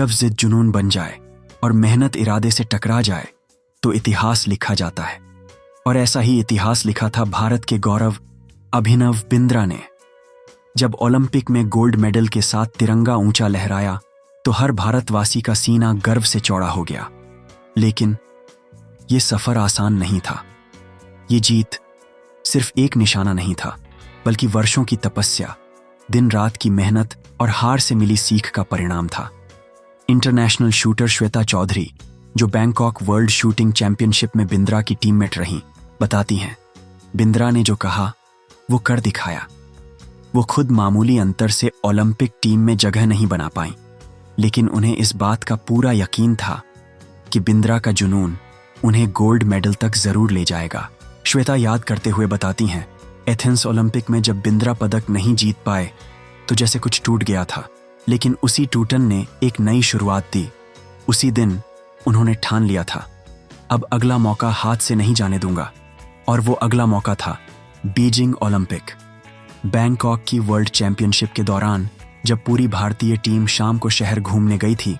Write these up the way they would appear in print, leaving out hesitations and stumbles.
जब जिद जुनून बन जाए और मेहनत इरादे से टकरा जाए तो इतिहास लिखा जाता है। और ऐसा ही इतिहास लिखा था भारत के गौरव अभिनव बिंद्रा ने। जब ओलंपिक में गोल्ड मेडल के साथ तिरंगा ऊंचा लहराया तो हर भारतवासी का सीना गर्व से चौड़ा हो गया। लेकिन यह सफर आसान नहीं था। ये जीत सिर्फ एक निशाना नहीं था, बल्कि वर्षों की तपस्या, दिन रात की मेहनत और हार से मिली सीख का परिणाम था। इंटरनेशनल शूटर श्वेता चौधरी, जो बैंकॉक वर्ल्ड शूटिंग चैंपियनशिप में बिंद्रा की टीममेट रहीं, बताती हैं, बिंद्रा ने जो कहा वो कर दिखाया। वो खुद मामूली अंतर से ओलंपिक टीम में जगह नहीं बना पाईं, लेकिन उन्हें इस बात का पूरा यकीन था कि बिंद्रा का जुनून उन्हें गोल्ड मेडल तक जरूर ले जाएगा। श्वेता याद करते हुए बताती हैं, एथेंस ओलंपिक में जब बिंद्रा पदक नहीं जीत पाए तो जैसे कुछ टूट गया था, लेकिन उसी टूटन ने एक नई शुरुआत दी। उसी दिन उन्होंने ठान लिया था, अब अगला मौका हाथ से नहीं जाने दूंगा। और वो अगला मौका था बीजिंग ओलंपिक। बैंकॉक की वर्ल्ड चैंपियनशिप के दौरान जब पूरी भारतीय टीम शाम को शहर घूमने गई थी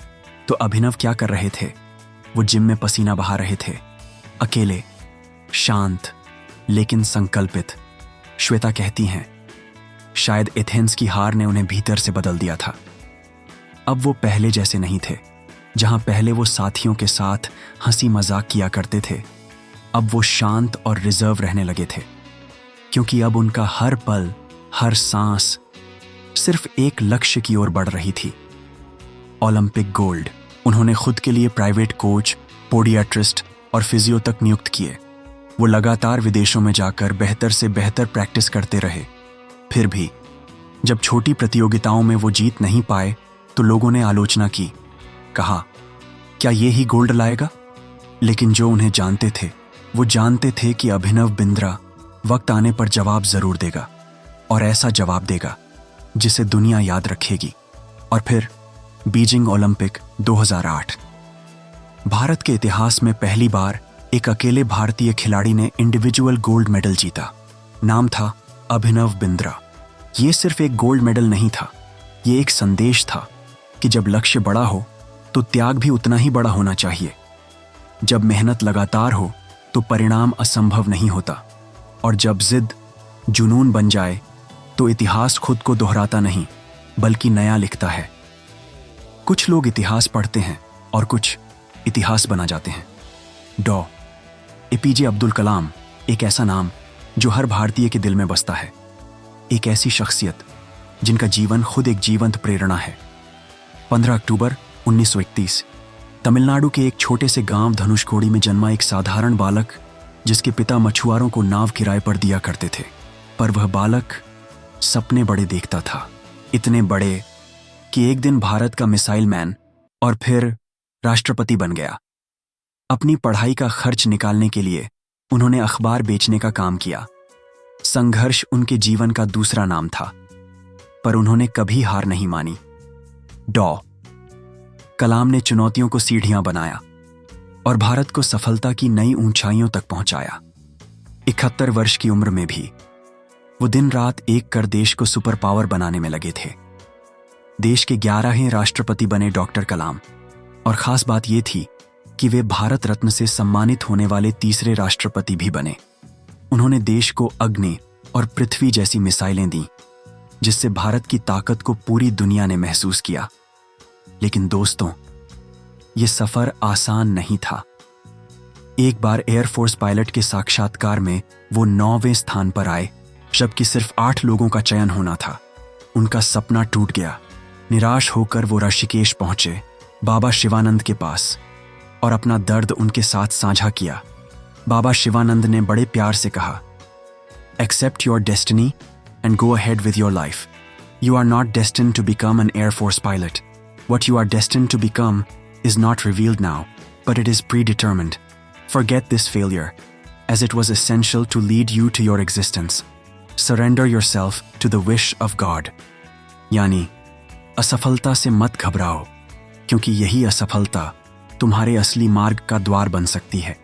तो अभिनव क्या कर रहे थे? वो जिम में पसीना बहा रहे थे, अकेले, शांत लेकिन संकल्पित। श्वेता कहती हैं, शायद एथेंस की हार ने उन्हें भीतर से बदल दिया था। अब वो पहले जैसे नहीं थे। जहां पहले वो साथियों के साथ हंसी मजाक किया करते थे, अब वो शांत और रिजर्व रहने लगे थे, क्योंकि अब उनका हर पल, हर सांस सिर्फ एक लक्ष्य की ओर बढ़ रही थी, ओलंपिक गोल्ड। उन्होंने खुद के लिए प्राइवेट कोच, पोडियाट्रिस्ट और फिजियो तक नियुक्त किए। वो लगातार विदेशों में जाकर बेहतर से बेहतर प्रैक्टिस करते रहे। फिर भी जब छोटी प्रतियोगिताओं में वो जीत नहीं पाए तो लोगों ने आलोचना की, कहा, क्या ये ही गोल्ड लाएगा? लेकिन जो उन्हें जानते थे, वो जानते थे कि अभिनव बिंद्रा वक्त आने पर जवाब जरूर देगा, और ऐसा जवाब देगा जिसे दुनिया याद रखेगी। और फिर बीजिंग ओलंपिक 2008। भारत के इतिहास में पहली बार एक अकेले भारतीय खिलाड़ी ने इंडिविजुअल गोल्ड मेडल जीता। नाम था अभिनव बिंद्रा। ये सिर्फ एक गोल्ड मेडल नहीं था, ये एक संदेश था कि जब लक्ष्य बड़ा हो तो त्याग भी उतना ही बड़ा होना चाहिए। जब मेहनत लगातार हो तो परिणाम असंभव नहीं होता, और जब जिद जुनून बन जाए तो इतिहास खुद को दोहराता नहीं बल्कि नया लिखता है। कुछ लोग इतिहास पढ़ते हैं और कुछ इतिहास बना जाते हैं। डॉ. एपीजे अब्दुल कलाम एक ऐसा नाम जो हर भारतीय के दिल में बसता है। एक ऐसी शख्सियत जिनका जीवन खुद एक जीवंत प्रेरणा है। 15 अक्टूबर 1931 तमिलनाडु के एक छोटे से गांव धनुषकोडी में जन्मा एक साधारण बालक, जिसके पिता मछुआरों को नाव किराए पर दिया करते थे। पर वह बालक सपने बड़े देखता था, इतने बड़े कि एक दिन भारत का मिसाइल मैन और फिर राष्ट्रपति बन गया। अपनी पढ़ाई का खर्च निकालने के लिए उन्होंने अखबार बेचने का काम किया। संघर्ष उनके जीवन का दूसरा नाम था, पर उन्होंने कभी हार नहीं मानी। डॉ. कलाम ने चुनौतियों को सीढ़ियां बनाया और भारत को सफलता की नई ऊंचाइयों तक पहुंचाया। 71 वर्ष की उम्र में भी वो दिन रात एक कर देश को सुपर पावर बनाने में लगे थे। देश के 11वें राष्ट्रपति बने डॉक्टर कलाम, और खास बात यह थी कि वे भारत रत्न से सम्मानित होने वाले तीसरे राष्ट्रपति भी बने। उन्होंने देश को अग्नि और पृथ्वी जैसी मिसाइलें दी, जिससे भारत की ताकत को पूरी दुनिया ने महसूस किया। लेकिन दोस्तों, यह सफर आसान नहीं था। एक बार एयरफोर्स पायलट के साक्षात्कार में वो 9वें स्थान पर आए, जबकि सिर्फ 8 लोगों का चयन होना था। उनका सपना टूट गया। निराश होकर वो ऋषिकेश पहुंचे, बाबा शिवानंद के पास, और अपना दर्द उनके साथ साझा किया। बाबा शिवानंद ने बड़े प्यार से कहा, accept your destiny and go ahead with your life. You are not destined to become an air force pilot. What you are destined to become is not revealed now, but it is predetermined. Forget this failure, as it was essential to lead you to your existence. Surrender yourself to the wish of God. यानी असफलता से मत घबराओ, क्योंकि यही असफलता तुम्हारे असली मार्ग का द्वार बन सकती है।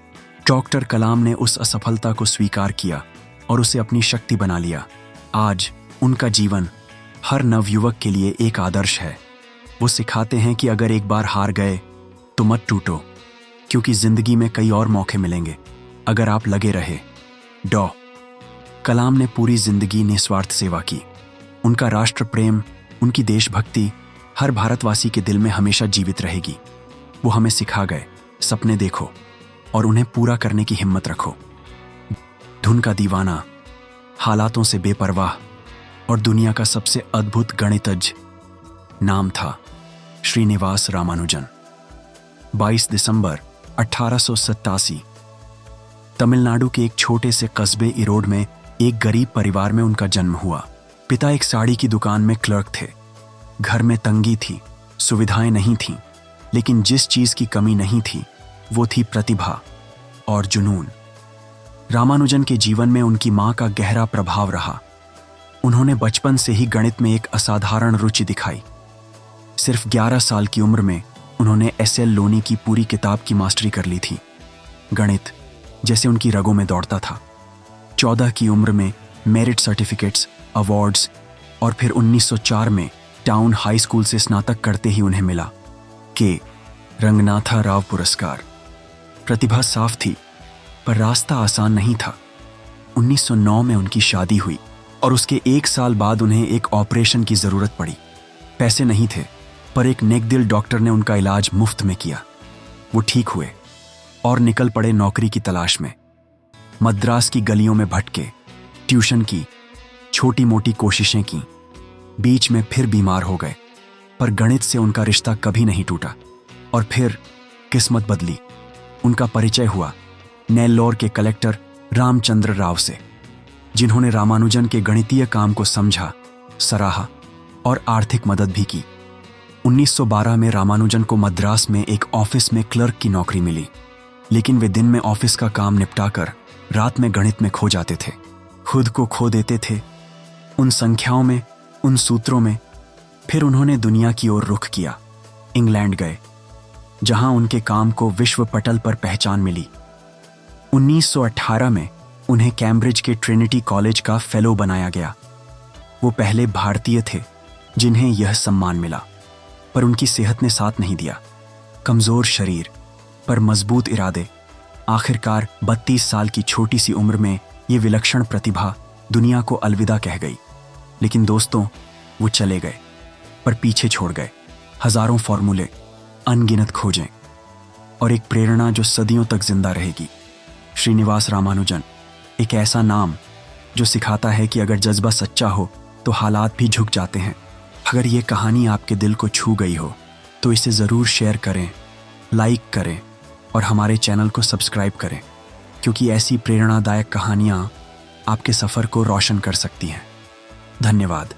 डॉक्टर कलाम ने उस असफलता को स्वीकार किया और उसे अपनी शक्ति बना लिया। आज उनका जीवन हर नवयुवक के लिए एक आदर्श है। वो सिखाते हैं कि अगर एक बार हार गए तो मत टूटो, क्योंकि जिंदगी में कई और मौके मिलेंगे अगर आप लगे रहे। डॉ कलाम ने पूरी जिंदगी निस्वार्थ सेवा की। उनका राष्ट्र प्रेम, उनकी देशभक्ति हर भारतवासी के दिल में हमेशा जीवित रहेगी। वो हमें सिखा गए, सपने देखो और उन्हें पूरा करने की हिम्मत रखो। धुन का दीवाना, हालातों से बेपरवाह और दुनिया का सबसे अद्भुत गणितज्ञ नाम था श्रीनिवास रामानुजन। 22 दिसंबर 1887 तमिलनाडु के एक छोटे से कस्बे इरोड में एक गरीब परिवार में उनका जन्म हुआ। पिता एक साड़ी की दुकान में क्लर्क थे। घर में तंगी थी, सुविधाएं नहीं थीं, लेकिन जिस चीज की कमी नहीं थी वो थी प्रतिभा और जुनून। रामानुजन के जीवन में उनकी मां का गहरा प्रभाव रहा। उन्होंने बचपन से ही गणित में एक असाधारण रुचि दिखाई। सिर्फ 11 साल की उम्र में उन्होंने एस.एल. लोनी की पूरी किताब की मास्टरी कर ली थी। गणित जैसे उनकी रगों में दौड़ता था। 14 की उम्र में मेरिट सर्टिफिकेट्स, अवार्ड्स और फिर 1904 में टाउन हाई स्कूल से स्नातक करते ही उन्हें मिला के रंगनाथा राव पुरस्कार। प्रतिभा साफ थी, पर रास्ता आसान नहीं था। 1909 में उनकी शादी हुई और उसके 1 साल बाद उन्हें एक ऑपरेशन की जरूरत पड़ी। पैसे नहीं थे, पर एक नेकदिल डॉक्टर ने उनका इलाज मुफ्त में किया। वो ठीक हुए और निकल पड़े नौकरी की तलाश में। मद्रास की गलियों में भटके, ट्यूशन की, छोटी मोटी कोशिशें की, बीच में फिर बीमार हो गए, पर गणित से उनका रिश्ता कभी नहीं टूटा। और फिर किस्मत बदली। उनका परिचय हुआ नेल्लोर के कलेक्टर रामचंद्र राव से, जिन्होंने रामानुजन के गणितीय काम को समझा, सराहा और आर्थिक मदद भी की। 1912 में रामानुजन को मद्रास में एक ऑफिस में क्लर्क की नौकरी मिली, लेकिन वे दिन में ऑफिस का काम निपटाकर रात में गणित में खो जाते थे। खुद को खो देते थे उन संख्याओं में, उन सूत्रों में। फिर उन्होंने दुनिया की ओर रुख किया। इंग्लैंड गए, जहां उनके काम को विश्व पटल पर पहचान मिली। 1918 में उन्हें कैम्ब्रिज के ट्रिनिटी कॉलेज का फेलो बनाया गया। वो पहले भारतीय थे जिन्हें यह सम्मान मिला, पर उनकी सेहत ने साथ नहीं दिया। कमजोर शरीर पर मजबूत इरादे। आखिरकार 32 साल की छोटी सी उम्र में ये विलक्षण प्रतिभा दुनिया को अलविदा कह गई। लेकिन दोस्तों, वो चले गए, पर पीछे छोड़ गए हजारों फॉर्मूले, अनगिनत खोजें और एक प्रेरणा जो सदियों तक जिंदा रहेगी। श्रीनिवास रामानुजन, एक ऐसा नाम जो सिखाता है कि अगर जज्बा सच्चा हो तो हालात भी झुक जाते हैं। अगर ये कहानी आपके दिल को छू गई हो तो इसे ज़रूर शेयर करें, लाइक करें और हमारे चैनल को सब्सक्राइब करें, क्योंकि ऐसी प्रेरणादायक कहानियाँ आपके सफ़र को रोशन कर सकती हैं। धन्यवाद।